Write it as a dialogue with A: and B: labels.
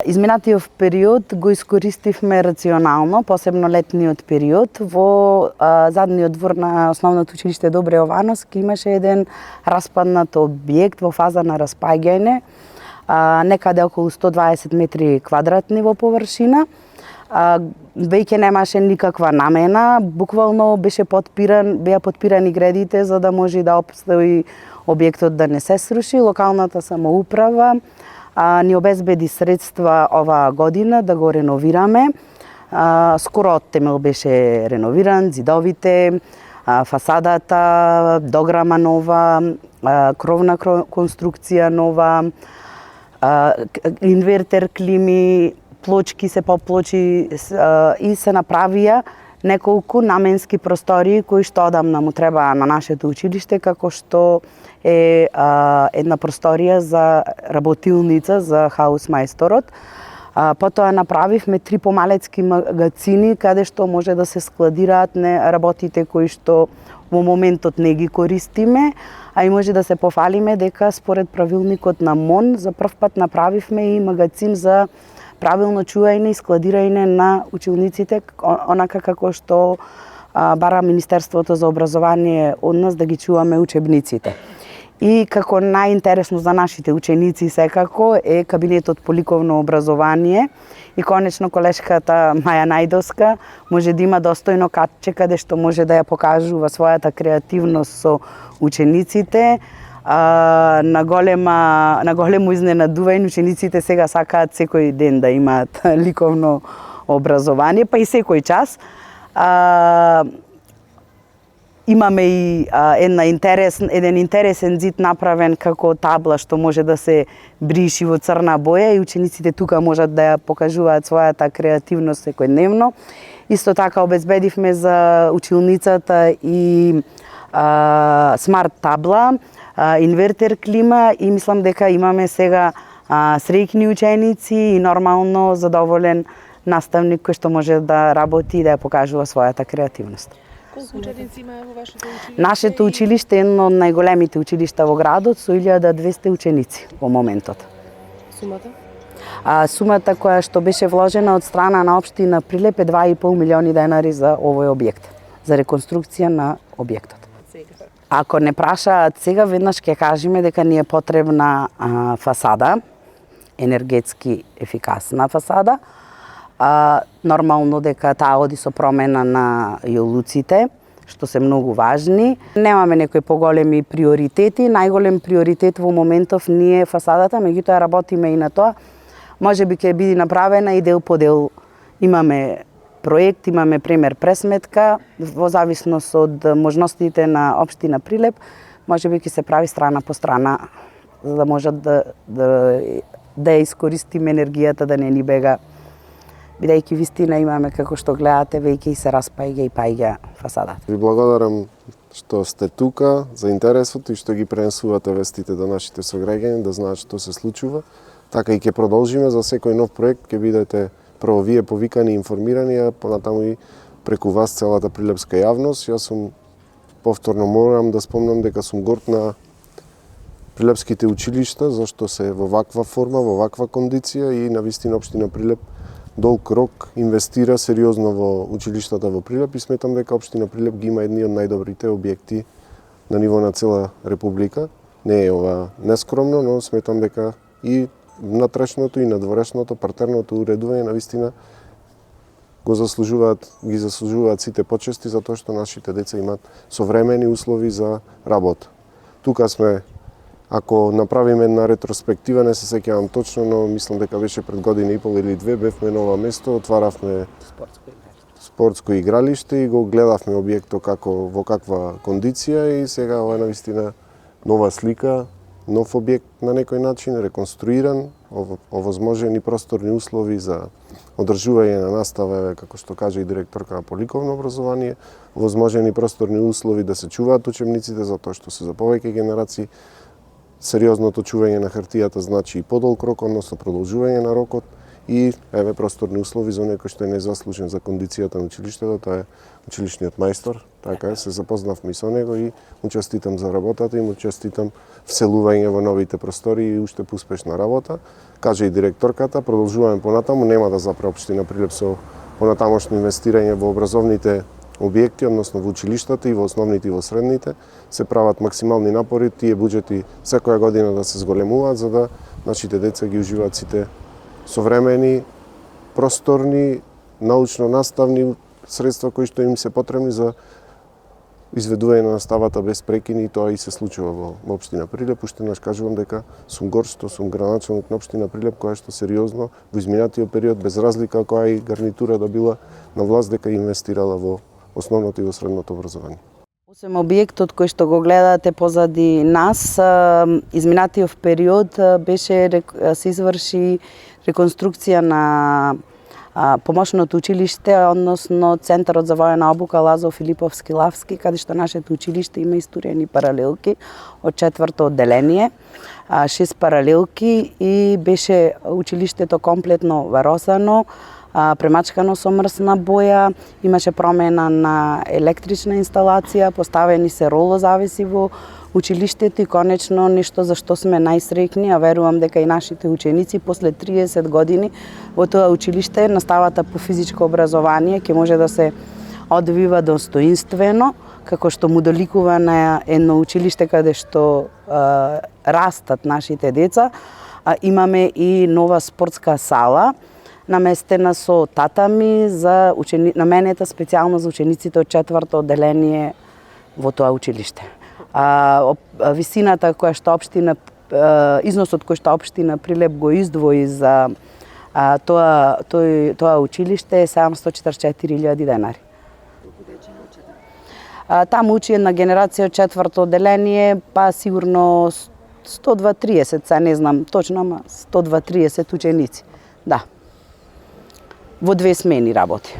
A: Изминатиот период го искористивме рационално, посебно летниот период. Во задниот двор на Основното училиште Добре Јовановски имаше еден распаднат објект во фаза на распаѓање, некаде околу 120 метри квадратни во површина. Веќе немаше никаква намена, буквално беа подпирани гредите за да може да опстои објектот да не се сруши. Локалната самоуправа ни обезбеди средства оваа година да го реновираме. Скоро од темел беше реновиран, зидовите, фасадата, дограма нова, кровна конструкција нова, инвертер клими, плочки се поплочи и се направија неколку наменски простории кои што одамна му треба на нашето училиште, како што е една просторија за работилница за хаусмајсторот. Потоа направивме 3 помалецки магазини каде што може да се складираат работите кои што во моментот не ги користиме, а и може да се пофалиме дека според правилникот на МОН за прв пат направивме и магазин за правилно чување и складирање на училниците, онака како што бара Министерството за образование од нас да ги чуваме учебниците. И како најинтересно за нашите ученици секако е кабинетот по ликовно образование и конечно колешката Маја Најдовска може да има достојно катче каде што може да ја покажува својата креативност со учениците. На големо изненадување учениците сега сакаат секој ден да имаат ликовно образование, па и секој час. Имаме и еден интересен зид направен како табла што може да се бриши во црна боја и учениците тука можат да ја покажуваат својата креативност секојдневно. Исто така обезбедивме за училницата и смарт табла, инвертер клима и мислам дека имаме сега среќни ученици и нормално задоволен наставник кој што може да работи и да ја покажува својата креативност.
B: Колку ученици има во вашето училиште?
A: Нашето училиште е едно од најголемите училишта во градот со 1200 ученици во моментот.
B: Сумата?
A: Сумата која што беше вложена од страна на општина Прилеп е 2,5 милиони денари за овој објект, за реконструкција на објектот. Ако не прашаат сега, веднаш ќе кажеме дека ни е потребна фасада, енергетски ефикасна фасада. Нормално дека таа оди со промена на јолуците, што се многу важни. Немаме некои поголеми приоритети. Најголем приоритет во моментов ни е фасадата, меѓутоа работиме и на тоа. Може би ќе биде направена и дел по дел. Имаме проект, имаме пример пресметка, во зависност од можностите на општина Прилеп, може би ќе се прави страна по страна, за да можат да искористиме енергијата да не ни бега. Бидејќи вистина имаме, како што гледате, веќе и се распаѓа и паѓа фасадата.
C: Ви благодарам што сте тука, за интересот и што ги пренесувате вестите до нашите сограѓани, да знаат што се случува. Така и ќе продолжиме за секој нов проект, ќе бидете прво вие повикани и информирани, а понатаму и преку вас целата прилепска јавност. Јас сум повторно морам да спомнам дека сум горд на прилепските училишта, зашто се во ваква форма, во ваква кондиција и навистина општина Прилеп долг рок инвестира сериозно во училиштата во Прилеп и сметам дека општина Прилеп ги има едни од најдобрите објекти на ниво на цела република. Не е ова нескромно, но сметам дека и внатрешното и надворешното, партерното уредување навистина ги заслужуваат сите почести за тоа што нашите деца имаат современи услови за работа. Тука сме, ако направиме една ретроспектива, не се сеќавам точно, но мислам дека беше пред година и пол или две, бевме на ова место, отваравме спортско игралиште и го гледавме објектот во каква кондиција и сега ова е навистина нова слика, нов објект на некој начин, реконструиран, овозможени просторни услови за одржување на настава, како што кажа и директорка по ликовно образование, овозможени просторни услови да се чуваат учебниците, затоа што се за повеќе генерации. Сериозното чување на хартијата значи и подолг рок, односно продолжување на рокот и еве просторни услови за некој што е незаслужен за кондицијата на училиштето, тоа е училишниот мајстор. Така е, се запознавме и со него и му честитам за работата и му честитам вселување во новите простори и уште поуспешна работа. Каже и директорката, продолжуваме понатаму, нема да запре општина Прилеп со понатамошно инвестирање во образовните објекти, односно во училиштата и во основните и во средните, се прават максимални напори, тие буџети секоја година да се зголемуваат за да нашите деца ги уживаат сите современи, просторни, научно-наставни средства кои што им се потребни за изведување на наставата без прекини, и тоа и се случува во општина Прилеп. Уште еднаш кажувам дека сум горд што сум градоначелник на општина Прилеп, која што сериозно во изминатиот период, без разлика која и гарнитура да била на власт, дека инвестирала во основното и во средното образование.
A: Освен објектот кој што го гледате позади нас, изминатиот период беше се изврши реконструкција на помошното училиште, односно Центарот за воена обука Лазо Филиповски Лавски, каде што нашето училиште има историјани паралелки од 4-то одделение, 6 паралелки, и беше училиштето комплетно варосано, премачкано со мрсна боја, имаше промена на електрична инсталација, поставени се ролозавеси во училиштето и конечно нешто за што сме најсреќни, а верувам дека и нашите ученици после 30 години во тоа училиште наставата по физичко образование ќе може да се одвива достоинствено, како што му доликува на едно училиште каде што растат нашите деца. Имаме и нова спортска сала, наместена со татами за наменета специјално за учениците од 4-то одделение во тоа училиште. Висината која што општина, износот кој што општина Прилеп го издвои за тоа училиште е 744.000 денари. Таму учи една генерација од 4-то одделение, па сигурно 120-30, се не знам точно, ама 120-30 ученици. Да. Во 2 смени работи.